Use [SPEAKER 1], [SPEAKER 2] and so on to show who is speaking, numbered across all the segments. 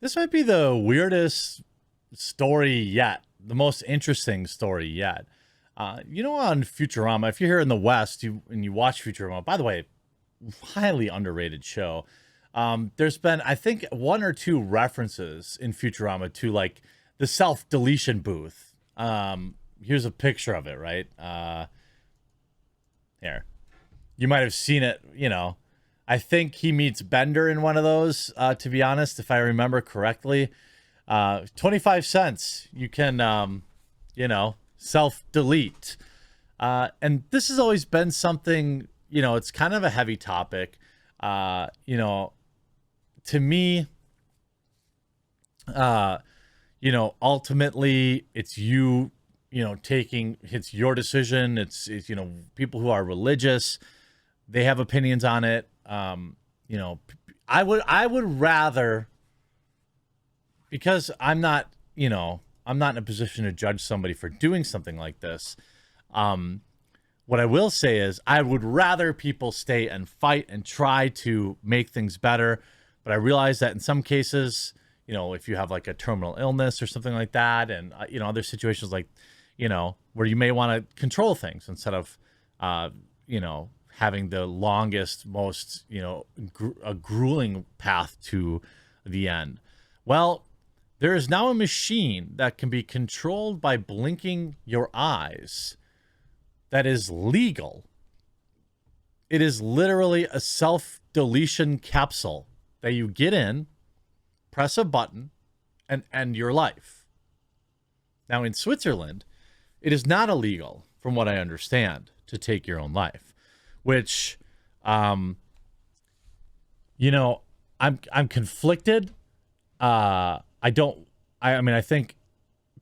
[SPEAKER 1] This might be the weirdest story yet, the most interesting story yet. On Futurama, if you're here in the West and you watch Futurama, by the way, highly underrated show. There's been, I think, one or two references in Futurama to like the self deletion booth. Here's a picture of it, right? Here. You might have seen it, I think he meets Bender in one of those, to be honest, if I remember correctly. 25 cents. You can, self delete. And this has always been something, it's kind of a heavy topic. To me, ultimately it's it's your decision. It's people who are religious, they have opinions on it. I would rather, because I'm not in a position to judge somebody for doing something like this. What I will say is I would rather people stay and fight and try to make things better. But I realize that in some cases, if you have like a terminal illness or something like that, and, other situations like, where you may want to control things instead of, having the longest, most, a grueling path to the end. Well, there is now a machine that can be controlled by blinking your eyes that is legal. It is literally a self-deletion capsule that you get in, press a button, and end your life. Now, in Switzerland, it is not illegal, from what I understand, to take your own life, which, I'm conflicted. I think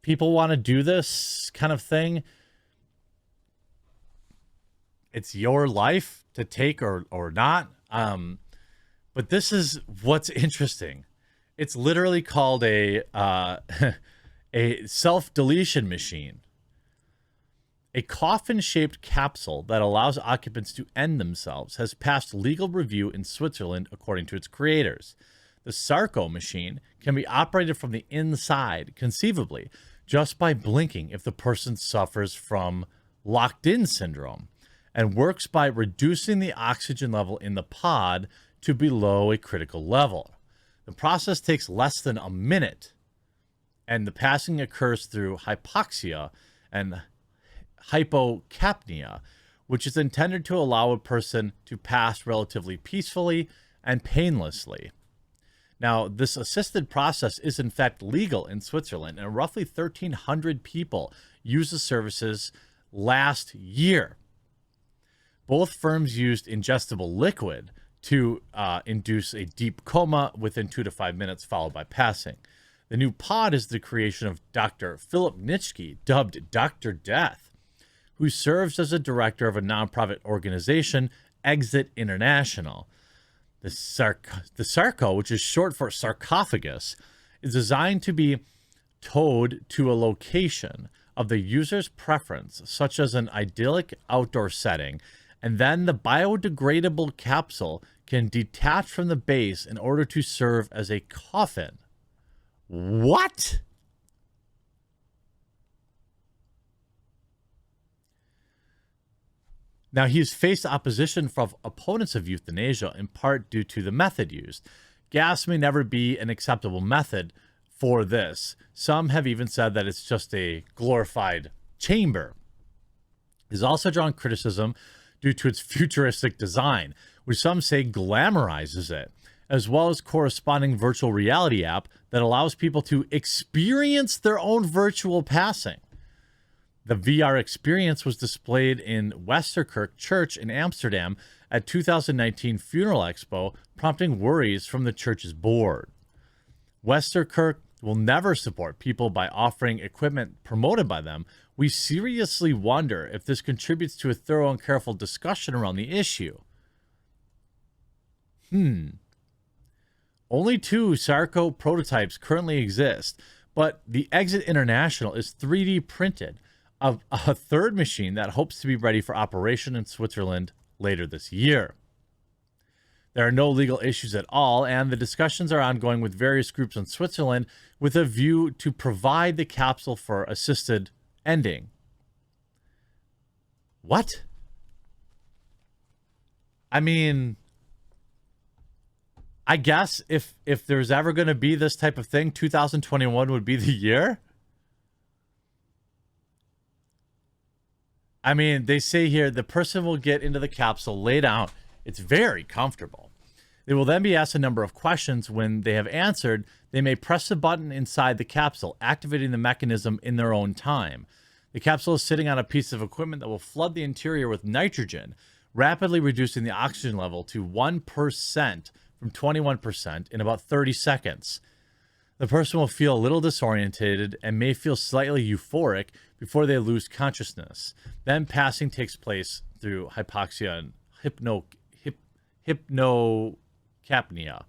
[SPEAKER 1] people want to do this kind of thing. It's your life to take or not. But this is what's interesting. It's literally called a self-deletion machine. A coffin-shaped capsule that allows occupants to end themselves has passed legal review in Switzerland, according to its creators. The Sarco machine can be operated from the inside, conceivably, just by blinking if the person suffers from locked-in syndrome, and works by reducing the oxygen level in the pod to below a critical level. The process takes less than a minute, and the passing occurs through hypoxia and hypocapnia, which is intended to allow a person to pass relatively peacefully and painlessly. Now, this assisted process is in fact legal in Switzerland, and roughly 1,300 people used the services last year. Both firms used ingestible liquid to induce a deep coma within 2 to 5 minutes, followed by passing. The new pod is the creation of Dr. Philip Nitschke, dubbed Dr. Death, who serves as a director of a nonprofit organization, Exit International. The Sarco, which is short for sarcophagus, is designed to be towed to a location of the user's preference, such as an idyllic outdoor setting, and then the biodegradable capsule can detach from the base in order to serve as a coffin. What? Now, he's faced opposition from opponents of euthanasia, in part due to the method used. Gas may never be an acceptable method for this. Some have even said that it's just a glorified chamber. He's also drawn criticism due to its futuristic design, which some say glamorizes it, as well as corresponding virtual reality app that allows people to experience their own virtual passing. The VR experience was displayed in Westerkerk Church in Amsterdam at 2019 Funeral Expo, prompting worries from the church's board. Westerkerk will never support people by offering equipment promoted by them. We seriously wonder if this contributes to a thorough and careful discussion around the issue. Only 2 Sarco prototypes currently exist, but the Exit International is 3D printed of a third machine that hopes to be ready for operation in Switzerland later this year. There are no legal issues at all, and the discussions are ongoing with various groups in Switzerland with a view to provide the capsule for assisted ending. What? I mean, I guess if there's ever going to be this type of thing, 2021 would be the year. I mean, they say here the person will get into the capsule, lay down. It's very comfortable. They will then be asked a number of questions. When they have answered, they may press a button inside the capsule, activating the mechanism in their own time. The capsule is sitting on a piece of equipment that will flood the interior with nitrogen, rapidly reducing the oxygen level to 1% from 21% in about 30 seconds. The person will feel a little disorientated and may feel slightly euphoric before they lose consciousness. Then passing takes place through hypoxia and hypnocapnia,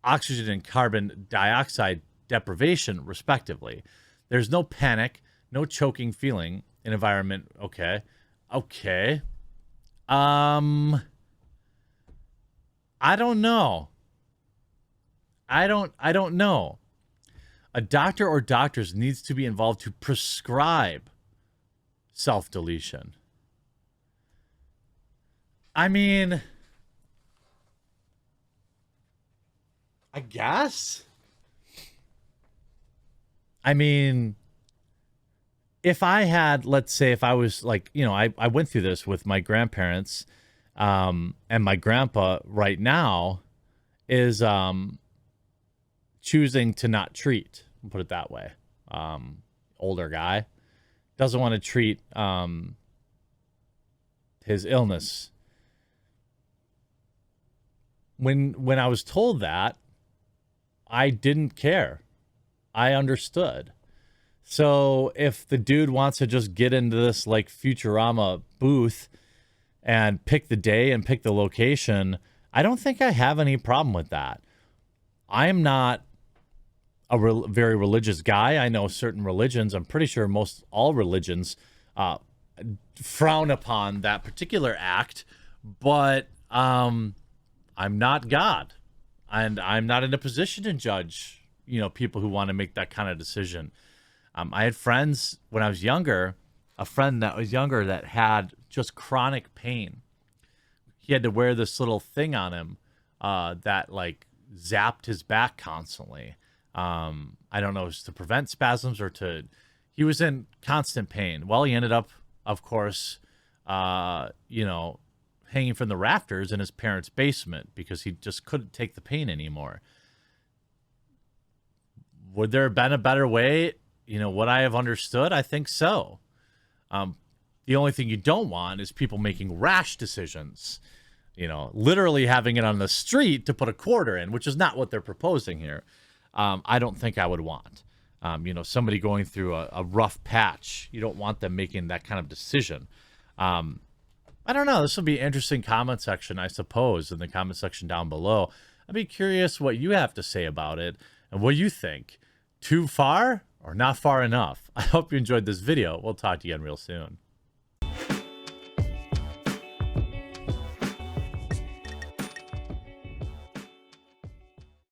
[SPEAKER 1] oxygen and carbon dioxide deprivation, respectively. There's no panic, no choking feeling in environment. Okay. I don't know. I don't know. A doctor or doctors needs to be involved to prescribe self-deletion. I mean, I guess. I mean, if I had, let's say, if I was like, I went through this with my grandparents, and my grandpa right now is choosing to not treat, put it that way. Older guy doesn't want to treat his illness. When I was told that, I didn't care. I understood. So if the dude wants to just get into this like Futurama booth and pick the day and pick the location, I don't think I have any problem with that. I am not a very religious guy. I know certain religions, I'm pretty sure all religions frown upon that particular act, but I'm not God, and I'm not in a position to judge, people who want to make that kind of decision. I had friends when I was younger, a friend that was younger that had just chronic pain. He had to wear this little thing on him that like zapped his back constantly. I don't know if it's to prevent spasms or he was in constant pain. Well, he ended up, of course, hanging from the rafters in his parents' basement because he just couldn't take the pain anymore. Would there have been a better way? Would I have understood? I think so. The only thing you don't want is people making rash decisions, literally having it on the street to put a quarter in, which is not what they're proposing here. I don't think I would want, somebody going through a rough patch. You don't want them making that kind of decision. I don't know. This will be an interesting comment section, I suppose, in the comment section down below. I'd be curious what you have to say about it and what you think. Too far or not far enough? I hope you enjoyed this video. We'll talk to you again real soon.